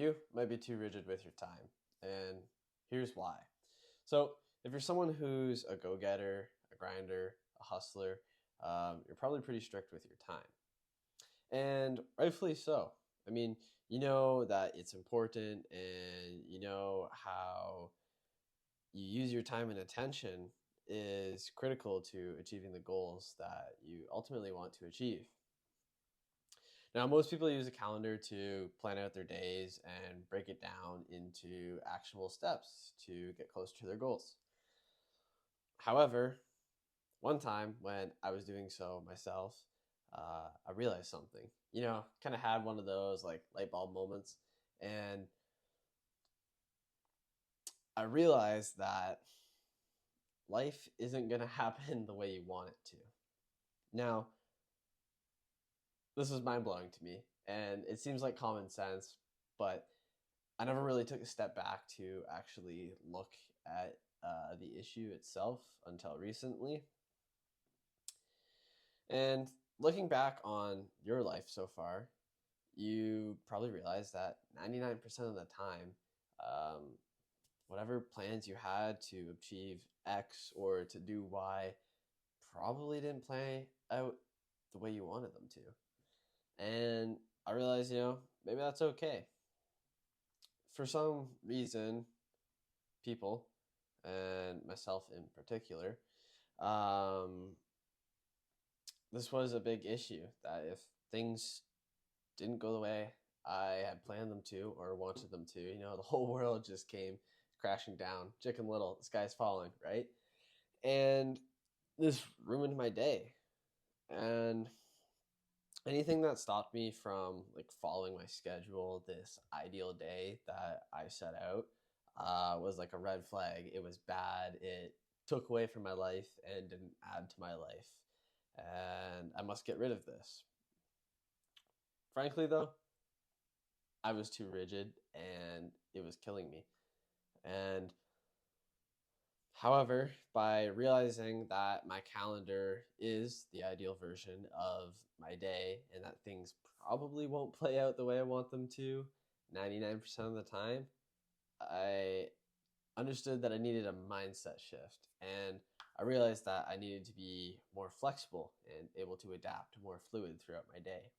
you might be too rigid with your time, and here's why. So, if you're someone who's a go-getter, a grinder, a hustler, you're probably pretty strict with your time, and rightfully so. I mean, you know that it's important, and you know how you use your time and attention is critical to achieving the goals that you ultimately want to achieve. Now, most people use a calendar to plan out their days and break it down into actionable steps to get closer to their goals. However, one time when I was doing so myself, I realized something. Kind of had one of those like light bulb moments, and I realized that life isn't going to happen the way you want it to. Now, this is mind blowing to me, and it seems like common sense, but I never really took a step back to actually look at the issue itself until recently. And looking back on your life so far, you probably realize that 99% of the time, um, whatever plans you had to achieve X or to do Y probably didn't play out the way you wanted them to. And I realized, maybe that's okay. For some reason, people, and myself in particular, um, this was a big issue that if things didn't go the way I had planned them to or wanted them to, the whole world just came crashing down. Chicken Little, the sky's falling, right? And this ruined my day. And anything that stopped me from like following my schedule, this ideal day that I set out, was like a red flag. It was bad. It took away from my life and didn't add to my life. And I must get rid of this. Frankly, though, I was too rigid and it was killing me. And however, by realizing that my calendar is the ideal version of my day and that things probably won't play out the way I want them to 99% of the time, I understood that I needed a mindset shift. And I realized that I needed to be more flexible and able to adapt more fluid throughout my day.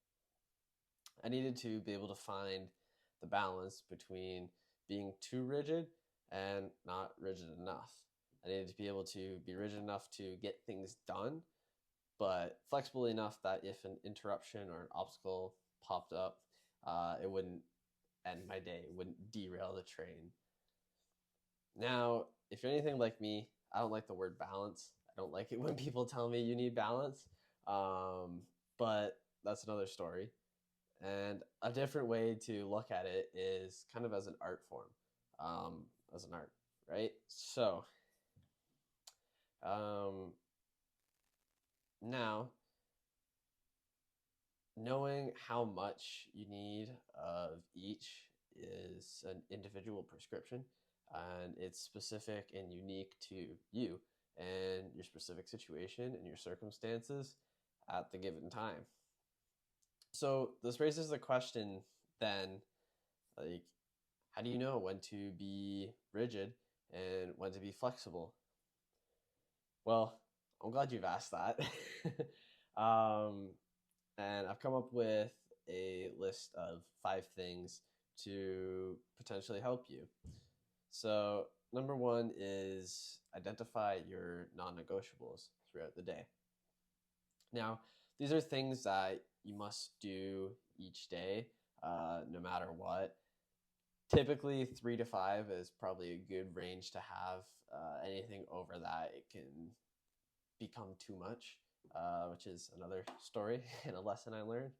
I needed to be able to find the balance between being too rigid and not rigid enough. I needed to be able to be rigid enough to get things done, but flexible enough that if an interruption or an obstacle popped up, it wouldn't end my day, it wouldn't derail the train. Now, if you're anything like me, I don't like the word balance. I don't like it when people tell me you need balance, but that's another story. And a different way to look at it is kind of as an art form, as an art, right? So, um, now, knowing how much you need of each is an individual prescription, and it's specific and unique to you and your specific situation and your circumstances at the given time. So this raises the question then, like, how do you know when to be rigid and when to be flexible? Well, I'm glad you've asked that. um, and I've come up with a list of 5 things to potentially help you. So, number one is identify your non negotiables throughout the day. Now, these are things that you must do each day, no matter what. Typically, 3 to 5 is probably a good range to have. Anything over that, it can become too much, which is another story and a lesson I learned.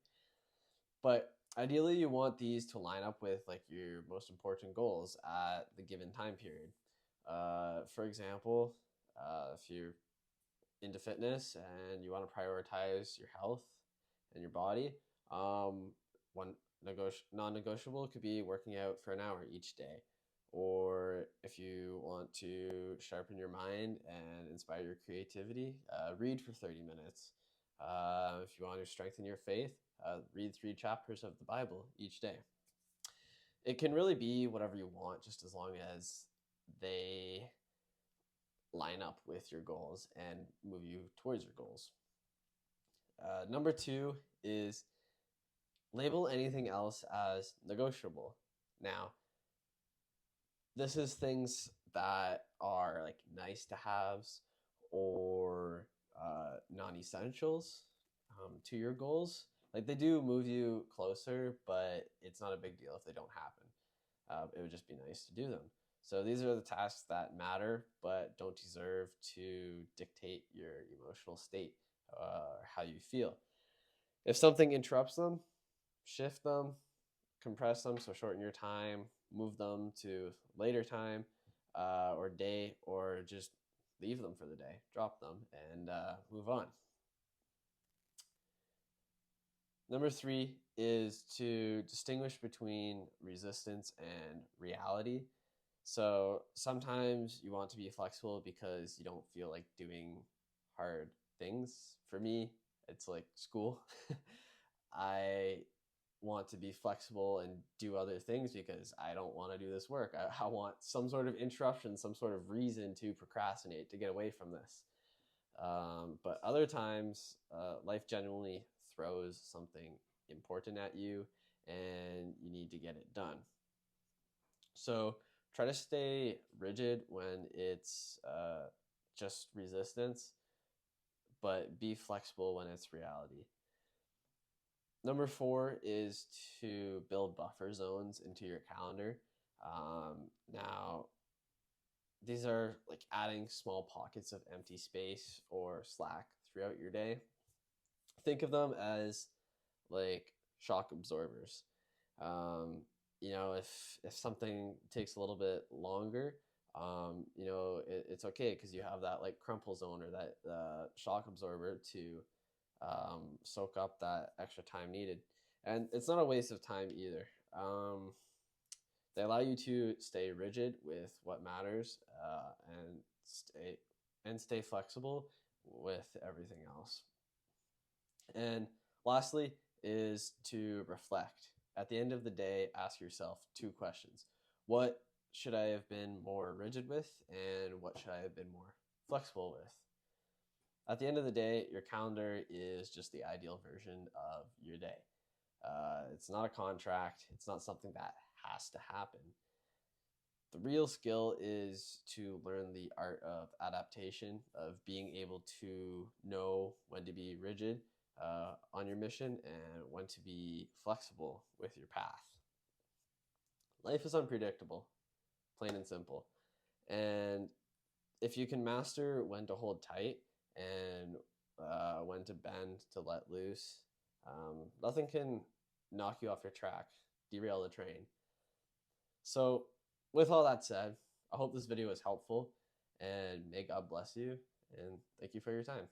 But ideally, you want these to line up with like your most important goals at the given time period. For example, if you're into fitness and you want to prioritize your health and your body, one non-negotiable could be working out for an hour each day. Or if you want to sharpen your mind and inspire your creativity, read for 30 minutes. If you want to strengthen your faith, read 3 chapters of the Bible each day. It can really be whatever you want, just as long as they line up with your goals and move you towards your goals. Number two is label anything else as negotiable. Now, this is things that are like nice to haves or non essentials to your goals. Like they do move you closer, but it's not a big deal if they don't happen. It would just be nice to do them. So these are the tasks that matter, but don't deserve to dictate your emotional state or how you feel. If something interrupts them, shift them, compress them, so shorten your time, move them to later time or day, or just leave them for the day, drop them, and move on. Number three is to distinguish between resistance and reality. So sometimes you want to be flexible because you don't feel like doing hard things. For me, it's like school. I want to be flexible and do other things because I don't want to do this work. I want some sort of interruption, some sort of reason to procrastinate, to get away from this. But other times, life genuinely throws something important at you and you need to get it done. So try to stay rigid when it's just resistance, but be flexible when it's reality. Number four is to build buffer zones into your calendar. Now, these are like adding small pockets of empty space or slack throughout your day. Think of them as like shock absorbers. If something takes a little bit longer, it's okay because you have that like crumple zone or that shock absorber to soak up that extra time needed. And it's not a waste of time either. They allow you to stay rigid with what matters and stay flexible with everything else. And lastly is to reflect. At the end of the day, ask yourself two questions. What should I have been more rigid with, and what should I have been more flexible with? At the end of the day, your calendar is just the ideal version of your day. It's not a contract. It's not something that has to happen. The real skill is to learn the art of adaptation, of being able to know when to be rigid on your mission and when to be flexible with your path. Life is unpredictable, plain and simple. And if you can master when to hold tight and when to bend, to let loose, nothing can knock you off your track, derail the train. So, with all that said, I hope this video was helpful and may God bless you and thank you for your time.